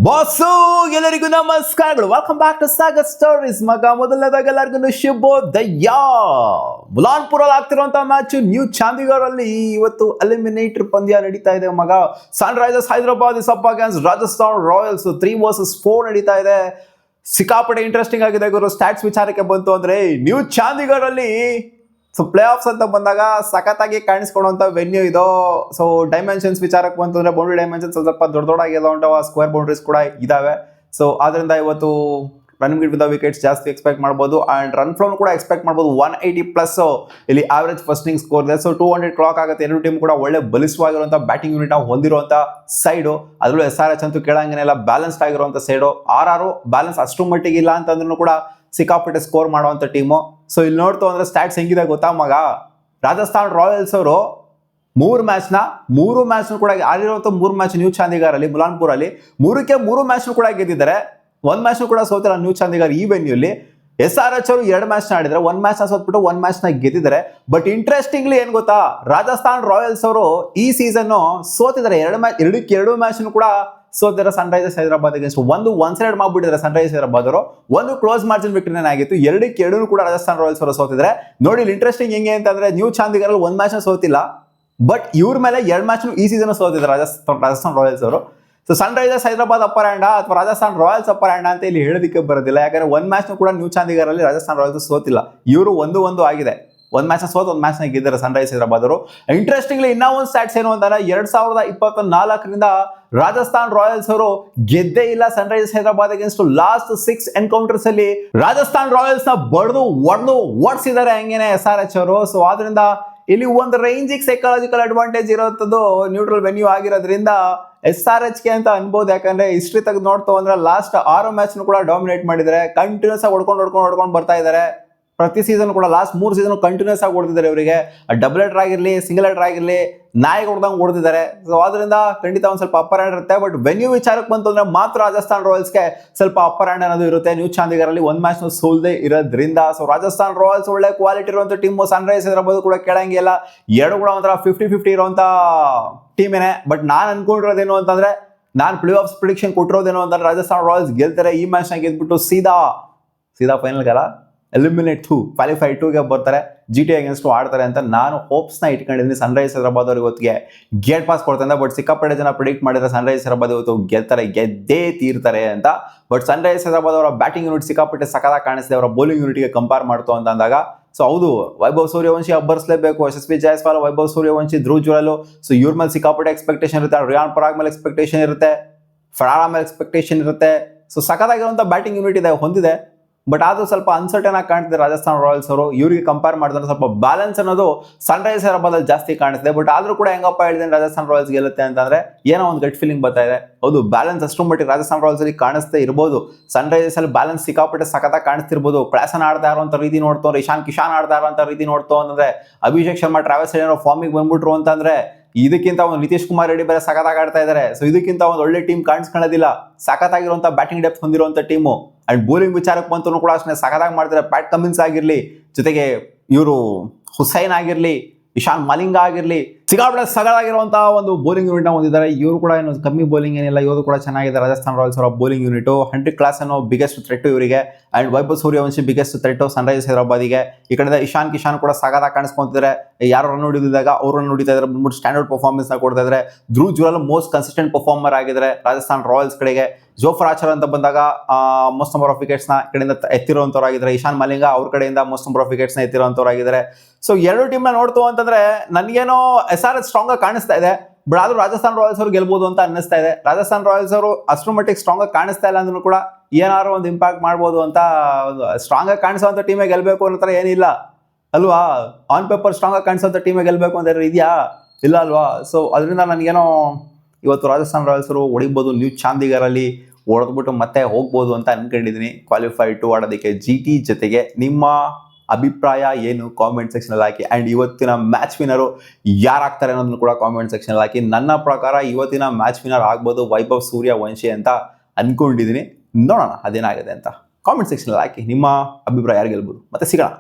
Boss ಎಲ್ಲರಿಗೂ ನಮಸ್ಕಾರಗಳು. Welcome back to Sagar stories. ಮಗ ಮೊದಲನೇದಾಗ ಎಲ್ಲರಿಗೂ ಶುಭೋದಯ. ಮುಲಾನ್ಪುರಲ್ಲಿ ಆಗ್ತಿರುವಂತಹ ಮ್ಯಾಚ್ ನ್ಯೂ ಚಂಡೀಗಢ್ ಅಲ್ಲಿ ಇವತ್ತು ಎಲಿಮಿನೇಟರ್ ಪಂದ್ಯ ನಡೀತಾ ಇದೆ. ಮಗ Sunrisers Hyderabad is up against Rajasthan Royals 3 vs 4 ನಡೀತಾ ಇದೆ. ಸಿಕ್ಕಾಪಟ್ಟೆ ಇಂಟ್ರೆಸ್ಟಿಂಗ್ ಆಗಿದೆ ಗುರು. ಸ್ಟ್ಯಾಟ್ಸ್ ವಿಚಾರಕ್ಕೆ ಬಂತು ಅಂದ್ರೆ ನ್ಯೂ ಚಂಡೀಗಢ್ ಅಲ್ಲಿ ಪ್ಲೇ ಆಫ್ಸ್ ಅಂತ ಬಂದಾಗ ಸಖತ್ತಾಗಿ ಕಾಣಿಸ್ಕೊಳ್ಳುವಂಥ ವೆನ್ಯೂ ಇದು. ಸೊ ಡೈಮೆನ್ಷನ್ಸ್ ವಿಚಾರಕ್ಕೆ ಬಂತು ಅಂದ್ರೆ ಬೌಂಡ್ರಿ ಡೈಮೆನ್ಷನ್ಸ್ ಸ್ವಲ್ಪ ದೊಡ್ಡದಾಗಿಲ್ಲ ಉಂಟವ, ಸ್ಕ್ವೇರ್ ಬೌಂಡ್ರೀಸ್ ಕೂಡ ಇದಾವೆ. ಸೊ ಆದ್ರಿಂದ ಇವತ್ತು ರನ್ನಿಂಗ್ ವಿತ್ ವಿಕೆಟ್ಸ್ ಜಾಸ್ತಿ ಎಕ್ಸ್ಪೆಕ್ಟ್ ಮಾಡ್ಬೋದು ಅಂಡ್ ರನ್ ಫ್ಲೋನ್ ಕೂಡ ಎಕ್ಸ್ಪೆಕ್ಟ್ ಮಾಡ್ಬೋದು. 180+ ಇಲ್ಲಿ ಆವರೇಜ್ ಫಸ್ಟಿಂಗ್ ಸ್ಕೋರ್ ಇದೆ. ಸೊ 200 ಕ್ಲಾಕ್ ಆಗುತ್ತೆ. ಎರಡು ಟೀಮ್ ಕೂಡ ಒಳ್ಳೆ ಬಲಿಷ್ಠವಾಗಿರುವಂಥ ಬ್ಯಾಟಿಂಗ್ ಯೂನಿಟ್ ಹೊಂದಿರುವಂಥ ಸೈಡು. ಅದರಲ್ಲೂ SRH ಅಂತೂ ಕೇಳಂಗೇನೆಲ್ಲ ಬ್ಯಾಲೆನ್ಸ್ಡ್ ಆಗಿರುವಂಥ ಸೈಡು. RR ಬ್ಯಾಲೆನ್ಸ್ ಅಷ್ಟು ಮಟ್ಟಿಗೆ ಇಲ್ಲ ಅಂತಂದ್ರೂ ಕೂಡ ಸಿಕ್ಕಾಪಟ್ಟೆ ಸ್ಕೋರ್ ಮಾಡುವಂಥ ಟೀಮು. ಸೊ ಇಲ್ಲಿ ನೋಡ್ತು ಅಂದ್ರೆ ಸ್ಟ್ಯಾಟ್ಸ್ ಹೆಂಗಿದೆ ಗೊತ್ತಾ ಮಗ. ರಾಜಸ್ಥಾನ್ ರಾಯಲ್ಸ್ ಅವರು ಮೂರು ಮ್ಯಾಚ್ ಕೂಡ ಆಡಿರುವಂಥ 3 ಮ್ಯಾಚ್ ನ್ಯೂ ಚಂಡೀಗಢ್ ಅಲ್ಲಿ ಮುಲಾನ್ಪುರಲ್ಲಿ 3 ಮ್ಯಾಚ್ ಕೂಡ ಗೆದ್ದಿದ್ದಾರೆ. 1 ಮ್ಯಾಚ್ ಕೂಡ ಸೋತಿಲ್ಲ ನ್ಯೂ ಚಂಡೀಗಢ್ ಈ ವೆನ್ಯೂಲಿ. SRH ಅವರು 2 ಮ್ಯಾಚ್ ಆಡಿದ್ರೆ 1 ಮ್ಯಾಚ್ ಸೋತ್ಬಿಟ್ಟು 1 ಮ್ಯಾಚ್ ಗೆದ್ದಿದ್ದಾರೆ. ಬಟ್ ಇಂಟ್ರೆಸ್ಟಿಂಗ್ಲಿ ಏನ್ ಗೊತ್ತಾ, ರಾಜಸ್ಥಾನ್ ರಾಯಲ್ಸ್ ಅವರು ಈ ಸೀಸನ್ ಸೋತಿದ್ದಾರೆ. 2 ಮ್ಯಾಚ್ ಕೂಡ ಸೋತಿದ್ದಾರೆ Sunrisers Hyderabad against. One side ಮಾಡ್ಬಿಟ್ಟಿದ್ದಾರೆ ಸನ್ ರೈಸರ್ಸ್ ಹೈದರಾಬಾದ್ ಅವರು. ಒಂದು ಕ್ಲೋಸ್ ಮಾರ್ಜಿನ್ ವಿಕ್ಟರಿ ಆಗಿತ್ತು. 2-2 ಕೂಡ ರಾಜಸ್ಥಾನ್ ರಾಯಲ್ಸ್ ಅವರು ಸೋತಿದ್ದಾರೆ. ನೋಡಿ ಇಂಟ್ರೆಸ್ಟಿಂಗ್ ಹೆಂಗೆ ಅಂತಂದ್ರೆ ನ್ಯೂ ಚಂಡೀಗಢ್ ಅಲ್ಲಿ 1 ಮ್ಯಾಚ್ ಸೋತಿಲ್ಲ, ಬಟ್ ಇವ್ರ ಮೇಲೆ 2 ಮ್ಯಾಚ್ ಈ ಸೀಸನ್ ಸೋತಿದ್ದಾರೆ ರಾಜಸ್ಥಾನ್ ರಾಯಲ್ಸ್ ಅವರು. ಸೊ ಸನ್ ರೈಸರ್ಸ್ ಹೈದರಾಬಾದ್ ಅಪ್ಪರ್ ಹ್ಯಾಂಡ್ ಅಥವಾ ರಾಜಸ್ಥಾನ್ ರಾಯಲ್ಸ್ ಅಪ್ಪರ್ ಹ್ಯಾಂಡ್ ಅಂತ ಇಲ್ಲಿ ಹೇಳೋದಕ್ಕೆ ಬರೋದಿಲ್ಲ. ಯಾಕಂದ್ರೆ 1 ಮ್ಯಾಚ್ ಕೂಡ ನ್ಯೂ ಚಂಡೀಗಢ್ ಅಲ್ಲಿ ರಾಜಸ್ಥಾನ್ ರಾಯಲ್ಸ್ ಸೋತಿಲ್ಲ. ಇವರು 1-1 ಆಗಿದೆ. 1 ಮ್ಯಾಚ್ ಸೋತ್ 1 ಮ್ಯಾಚ್ ಗೆದ್ದಿದ್ದಾರೆ ಸನ್ ರೈಸರ್ಸ್ ಹೈದರಾಬಾದ್ ಅವರು. ಇಂಟ್ರೆಸ್ಟಿಂಗ್ಲಿ ಇನ್ನೂ ಒಂದು ಸ್ಟ್ಯಾಟ್ಸ್ ಏನು ಅಂತಂದ್ರೆ 2024ರಿಂದ ರಾಜಸ್ಥಾನ್ ರಾಯಲ್ಸ್ ಅವರು ಗೆದ್ದೇ ಇಲ್ಲ Sunrisers Hyderabad against. Last 6 encounters ಅಲ್ಲಿ ರಾಜಸ್ಥಾನ್ ರಾಯಲ್ಸ್ ನ ಓಡಿಸಿದ್ದಾರೆ ಹಂಗೇನೆ SRH ಅವರು. ಸೊ ಆದ್ರಿಂದ ಇಲ್ಲಿ ಒಂದು ರೇಂಜಿಗೆ ಸೈಕಾಲಜಿಕಲ್ ಅಡ್ವಾಂಟೇಜ್ ಇರೋಂಥದ್ದು ನ್ಯೂಟ್ರಲ್ ವೆನ್ಯೂ ಆಗಿರೋದ್ರಿಂದ SRH ಗೆ ಅಂತ ಅನ್ಬೋದು. ಯಾಕಂದ್ರೆ ಹಿಸ್ಟ್ರಿ ತೆಗೆದು ನೋಡ್ತು ಅಂದ್ರೆ ಲಾಸ್ಟ್ 6 ಮ್ಯಾಚ್ ಕೂಡ ಡಾಮಿನೇಟ್ ಮಾಡಿದ್ದಾರೆ. ಕಂಟಿನ್ಯೂಸ್ ಆಗಿ ಹೊಡ್ಕೊಂಡು ಬರ್ತಾ ಇದ್ದಾರೆ. ಪ್ರತಿ ಸೀಸನ್ ಕೂಡ ಲಾಸ್ಟ್ 3 ಸೀಸನ್ ಕಂಟಿನ್ಯೂಸ್ ಆಗಿ ಹೊಡೆದಿದ್ದಾರೆ. ಇವರಿಗೆ ಡಬಲ್ ಹೆಡರ್ ಆಗಿರ್ಲಿ ಸಿಂಗಲ್ ಹೆಡರ್ ಆಗಿರ್ಲಿ ನಾಯಿ ಹೊಡೆದಂಗೆ ಹೊಡೆದಿದ್ದಾರೆ. ಸೊ ಅದರಿಂದ ಖಂಡಿತ ಒಂದು ಸ್ವಲ್ಪ ಅಪ್ಪರ್ ಹ್ಯಾಂಡ್ ಇರುತ್ತೆ. ಬಟ್ ವೆನ್ಯೂ ವಿಚಾರಕ್ಕೆ ಬಂತು ಅಂದ್ರೆ ಮಾತ್ರ ರಾಜಸ್ಥಾನ್ ರಾಯಲ್ಸ್ಗೆ ಸ್ವಲ್ಪ ಅಪ್ಪರ್ ಹ್ಯಾಂಡ್ ಅನ್ನೋದು ಇರುತ್ತೆ. ನ್ಯೂ ಚಂಡೀಗಢ್ ಅಲ್ಲಿ 1 ಮ್ಯಾಚ್ ಸೋಲ್ದೇ ಇರೋದ್ರಿಂದ. ಸೊ ರಾಜಸ್ಥಾನ್ ರಾಯಲ್ಸ್ ಒಳ್ಳೆ ಕ್ವಾಲಿಟಿ ಇರುವಂಥ ಟೀಮ್. ಸನ್ ರೈಸರ್ಸ್ ಹೈದರಾಬಾದ್ ಕೂಡ ಕೇಳಂಗಿಲ್ಲ. ಎರಡು ಕೂಡ ಒಂಥರ 50-50 ಇರುವಂಥ ಟೀಮೇನೆ. ಬಟ್ ನಾನು ಅನ್ಕೊಂಡಿರೋದೇನು ಅಂತಂದ್ರೆ, ನಾನು ಪ್ಲೇ ಆಫ್ಸ್ ಪ್ರಿಡಿಕ್ಷನ್ ಕೊಟ್ಟಿರೋದೇನು ಅಂತಂದ್ರೆ ರಾಜಸ್ಥಾನ್ ರಾಯಲ್ಸ್ ಗೆಲ್ತಾರೆ. ಈ ಮ್ಯಾಚ್ ನ ಗೆದ್ಬಿಟ್ಟು ಸೀದಾ ಫೈನಲ್ಗೆಲ್ಲ ಕ್ವಾಲಿಫೈ 2ಗೆ ಬರ್ತಾರೆ. GT ಅಗೇನ್ಸ್ಟ್ ಆಡ್ತಾರೆ ಅಂತ ನಾನು ಹೋಪ್ಸ್ ನ ಇಟ್ಕೊಂಡಿದ್ದೀನಿ. ಸನ್ ರೈಸರ್ಸ್ ಹೈದರಾಬಾದ್ ಅವ್ರಿಗೆ ಇವತ್ತಿಗೆ ಗೇಟ್ ಪಾಸ್ ಕೊಡ್ತಾರೆ. ಬಟ್ ಸಿಕ್ಕಾಪಟ್ಟೆ ಜನ ಪ್ರಿಡಿಕ್ಟ್ ಮಾಡಿದ್ರೆ ಸನ್ ರೈಸರ್ಸ್ ಹೈದರಾಬಾದ್ ಇವತ್ತು ಗೆದ್ದೇ ತೀರ್ತಾರೆ ಅಂತ. ಬಟ್ ಸನ್ ರೈಸರ್ಸ್ ಹೈದರಾಬಾದ್ ಅವರ ಬ್ಯಾಟಿಂಗ್ ಯೂನಿಟ್ ಸಿಕ್ಕಾಪಟ್ಟೆ ಸಖತ್ತಾಗಿ ಕಾಣಿಸ್ತಿದೆ ಅವರ ಬೌಲಿಂಗ್ ಯೂನಿಟ್ಗೆ ಕಂಪೇರ್ ಮಾಡ್ತು ಅಂತ ಅಂದಾಗ. ಸೊ ಹೌದು, ವೈಭವ್ ಸೂರ್ಯವಂಶಿ ಅಬ್ಬರಿಸಲೇಬೇಕು. SSB ಜೈಸ್ವಾಲ್, ವೈಭವ್ ಸೂರ್ಯವಂಶಿ, ಧ್ರುವ್ ಜುರಾಲ್. ಸೊ ಇವ್ರ ಮೇಲೆ ಸಿಕ್ಕಾಪಟ್ಟೆ ಎಕ್ಸ್ಪೆಕ್ಟೇಷನ್ ಇರುತ್ತೆ. ರಿಯಾನ್ ಪರಾಗ್ ಮೇಲೆ ಎಕ್ಸ್ಪೆಕ್ಟೇಷನ್ ಇರುತ್ತೆ. ಫರಾರಾ ಮೇಲೆ ಎಕ್ಸ್ಪೆಕ್ಟೇಷನ್ ಇರುತ್ತೆ. ಸೊ ಸಖತ್ತಾಗಿರುವಂಥ ಬ್ಯಾಟಿಂಗ್ ಯೂನಿಟ್ ಇದೆ, ಹೊಂದಿದೆ. ಬಟ್ ಆದ್ರೂ ಸ್ವಲ್ಪ ಅನ್ಸರ್ಟನ್ ಆಗಿ ಕಾಣ್ತಿದೆ ರಾಜಸ್ಥಾನ್ ರಾಯಲ್ಸ್ ಅವರು. ಇವರಿಗೆ ಕಂಪೇರ್ ಮಾಡಿದ್ರೆ ಸ್ವಲ್ಪ ಬ್ಯಾಲೆನ್ಸ್ ಅನ್ನೋದು ಸನ್ ರೈಸರ್ಸ್ ಹೈದರಾಬಾದ್ ಅಲ್ಲಿ ಜಾಸ್ತಿ ಕಾಣಿಸ್ತಿದೆ. ಬಟ್ ಆದ್ರೂ ಕೂಡ ಹೆಂಗಪ್ಪ ಹೇಳಿದ್ರೆ ರಾಜಸ್ಥಾನ್ ರಾಯಲ್ಸ್ ಗೆಲ್ಲುತ್ತೆ ಅಂತಂದ್ರೆ ಏನೋ ಒಂದು ಗಟ್ ಫೀಲಿಂಗ್ ಬರ್ತಾ ಇದೆ. ಹೌದು, ಬ್ಯಾಲೆನ್ಸ್ ಅಷ್ಟು ಮಟ್ಟಿಗೆ ರಾಜಸ್ಥಾನ್ ರಾಯಲ್ಸ್ ಅಲ್ಲಿ ಕಾಣಿಸ್ತಾ ಇರ್ಬೋದು. ಸನ್ ರೈಸರ್ಸ್ ಅಲ್ಲಿ ಬ್ಯಾಲೆನ್ಸ್ ಸಿಕ್ಕಾಪಟ್ಟೆ ಸಖತ್ತಾಗಿ ಕಾಣಿಸ್ತಿರ್ಬೋದು. ಕ್ಲಾಸನ್ ಆಡ್ತಾ ಇರುವಂತ ರೀತಿ ನೋಡ್ತು ಅಂದ್ರೆ, ಇಶಾನ್ ಕಿಶಾನ್ ಆಡ್ತಾ ಇರುವಂತ ರೀತಿ ನೋಡ್ತು ಅಂತಂದ್ರೆ, ಅಭಿಷೇಕ್ ಶರ್ಮಾ, ಟ್ರಾವಿಸ್ ಹೆಡ್ ಫಾರ್ಮಿಗೆ ಬಂದ್ಬಿಟ್ರು ಅಂತಂದ್ರೆ, ಇದಕ್ಕಿಂತ ಒಂದು ನಿತೀಶ್ ಕುಮಾರ್ ರೆಡ್ಡಿ ಬೇರೆ ಸಖತ್ತಾಗಿ ಆಡ್ತಾ ಇದ್ದಾರೆ. ಸೊ ಇದಕ್ಕಿಂತ ಒಂದು ಒಳ್ಳೆ ಟೀಮ್ ಕಾಣಿಸ್ಕೊಳ್ಳೋದಿಲ್ಲ. ಸಖತ್ತಾಗಿರುವಂತ ಬ್ಯಾಟಿಂಗ್ ಡೆಪ್ತ್ ಹೊಂದಿರುವಂತ ಟೀಮು. ಅಂಡ್ ಬೌಲಿಂಗ್ ವಿಚಾರಕ್ಕೆ ಬಂತು ಕೂಡ ಅಷ್ಟೇ ಸಖತ್ತಾಗಿ ಮಾಡ್ತಾರೆ. ಪ್ಯಾಟ್ ಕಮಿನ್ಸ್ ಆಗಿರ್ಲಿ, ಜೊತೆಗೆ ಇವರು ಹುಸೈನ್ ಆಗಿರ್ಲಿ, ಇಶಾನ್ ಮಲಿಂಗ ಆಗಿರ್ಲಿ, ಸಿಕ್ಕಾಪಟ್ಟೆ ಸಗದಾಗಿರುವಂತ ಒಂದು ಬೌಲಿಂಗ್ ಯೂನಿಟ್ ಹೊಂದಿದ್ದಾರೆ. ಇವರು ಕೂಡ ಏನು ಕಮ್ಮಿ ಬೌಲಿಂಗ್ ಏನಿಲ್ಲ, ಇವರು ಕೂಡ ಚೆನ್ನಾಗಿದೆ. ರಾಜಸ್ಥಾನ್ ರಾಯಲ್ಸ್ ಅವರ bowling unit. Hendrik Klaasen biggest threat ಇವರಿಗೆ. And Vaibhav Suryavanshi biggest threat Sunrisers ಹೈದರಾಬಾದಿಗೆ. ಈ ಕಡೆ ಇಶಾನ್ ಕಿಶಾನ್ ಕೂಡ ಸಗದಾಗಿ ಕಾಣಿಸ್ಕೊಂತಿದ್ದಾರೆ. ಯಾರು ರನ್ ಹೊಡಿದಾಗ ಅವ್ರು ರನ್ ಹೊಡಿತಾ ಇದ್ದಾರೆ, ಬಂದ್ಬಿಟ್ಟು ಸ್ಟ್ಯಾಂಡರ್ಡ್ ಪರ್ಫಾರ್ಮೆನ್ಸ್ ನ ಕೊಡ್ತಾ ಇದ್ದಾರೆ. ಧ್ರುವ್ ಜುರಾಲ್ ಮೋಸ್ಟ್ ಕನ್ಸಿಸ್ಟೆಂಟ್ ಪರ್ಫಾರ್ಮರ್ ಆಗಿದ್ದಾರೆ ರಾಜಸ್ಥಾನ್ ರಾಯಲ್ಸ್ ಕಡೆಗೆ. ಜೋಫ್ರಾ ಆರ್ಚರ್ ಅಂತ ಬಂದಾಗ ಮೋಸ್ಟ್ ನಂಬರ್ ಆಫ್ ವಿಕೆಟ್ಸ್ ನ ಕಡೆಯಿಂದ ಎತ್ತಿರುವಂತವರಾಗಿದ್ದಾರೆ. ಇಶಾನ್ ಮಲಿಂಗ ಅವ್ರ ಕಡೆಯಿಂದ ಮೋಸ್ಟ್ ನಂಬರ್ ಆಫ್ ವಿಕೆಟ್ಸ್ ನ ಎತ್ತಿರುವಂತವರಾಗಿದ್ದಾರೆ. ಸೊ ಎರಡು ಟೀಮ್ ನ ನೋಡ್ತು ಅಂತಂದ್ರೆ ನನಗೇನೋ SRH ಸ್ಟ್ರಾಂಗ್ ಆಗಿ ಕಾಣಿಸ್ತಾ ಇದೆ. ಬಟ್ ಆದ್ರೂ ರಾಜಸ್ಥಾನ್ ರಾಯಲ್ಸ್ ಅವರು ಗೆಲ್ಬಹುದು ಅಂತ ಅನ್ನಿಸ್ತಾ ಇದೆ. ರಾಜಸ್ಥಾನ್ ರಾಯಲ್ಸ್ ಅವರು ಅಷ್ಟರ ಮಟ್ಟಿಗೆ ಸ್ಟ್ರಾಂಗ್ ಆಗಿ ಕಾಣಿಸ್ತಾ ಇಲ್ಲ ಅಂದ್ರೂ ಕೂಡ ಏನಾದ್ರು ಒಂದು ಇಂಪ್ಯಾಕ್ಟ್ ಮಾಡ್ಬೋದು ಅಂತ. ಸ್ಟ್ರಾಂಗ್ ಆಗಿ ಕಾಣಿಸುವಂತ ಟೀಮೇ ಗೆಲ್ಬೇಕು ಅನ್ನೋ ಏನಿಲ್ಲ ಅಲ್ವಾ. ಆನ್ ಪೇಪರ್ ಸ್ಟ್ರಾಂಗ್ ಆಗಿ ಕಾಣಿಸುವಂತ ಟೀಮೇ ಗೆಲ್ಬೇಕು ಅಂತ ಇದೆಯಾ? ಇಲ್ಲ ಅಲ್ವಾ. ಸೊ ಅದರಿಂದ ನನಗೇನೋ ಇವತ್ತು ರಾಜಸ್ಥಾನ್ ರಾಯಲ್ಸ್ ಅವರು ಹೊಡಿಬೋದು. ನ್ಯೂ ಚಂಡೀಗಢ್ ಅಲ್ಲಿ ಹೊಡೆದ್ಬಿಟ್ಟು ಮತ್ತೆ ಹೋಗ್ಬೋದು ಅಂತ ಅನ್ಕೊಂಡಿದ್ದೀನಿ ಕ್ವಾಲಿಫೈ 2 ಆಡೋದಕ್ಕೆ. GT ಜೊತೆಗೆ ನಿಮ್ಮ ಅಭಿಪ್ರಾಯ ಏನು ಕಾಮೆಂಟ್ ಸೆಕ್ಷನ್ ಅಲ್ಲಿ ಹಾಕಿ. ಅಂಡ್ ಇವತ್ತಿನ ಮ್ಯಾಚ್ ವಿನರು ಯಾರಾಗ್ತಾರೆ ಅನ್ನೋದನ್ನು ಕೂಡ ಕಾಮೆಂಟ್ ಸೆಕ್ಷನ್ ಅಲ್ಲಿ ಹಾಕಿ. ನನ್ನ ಪ್ರಕಾರ ಇವತ್ತಿನ ಮ್ಯಾಚ್ ವಿನರ್ ಆಗ್ಬೋದು ವೈಭವ್ ಸೂರ್ಯವಂಶಿ ಅಂತ ಅನ್ಕೊಂಡಿದ್ದೀನಿ. ನೋಡೋಣ ಅದೇನಾಗಿದೆ ಅಂತ ಕಾಮೆಂಟ್ ಸೆಕ್ಷನ್ ಅಲ್ಲಿ ಹಾಕಿ. ನಿಮ್ಮ ಅಭಿಪ್ರಾಯ ಯಾರು ಗೆಲ್ಬೋದು. ಮತ್ತೆ ಸಿಗೋಣ.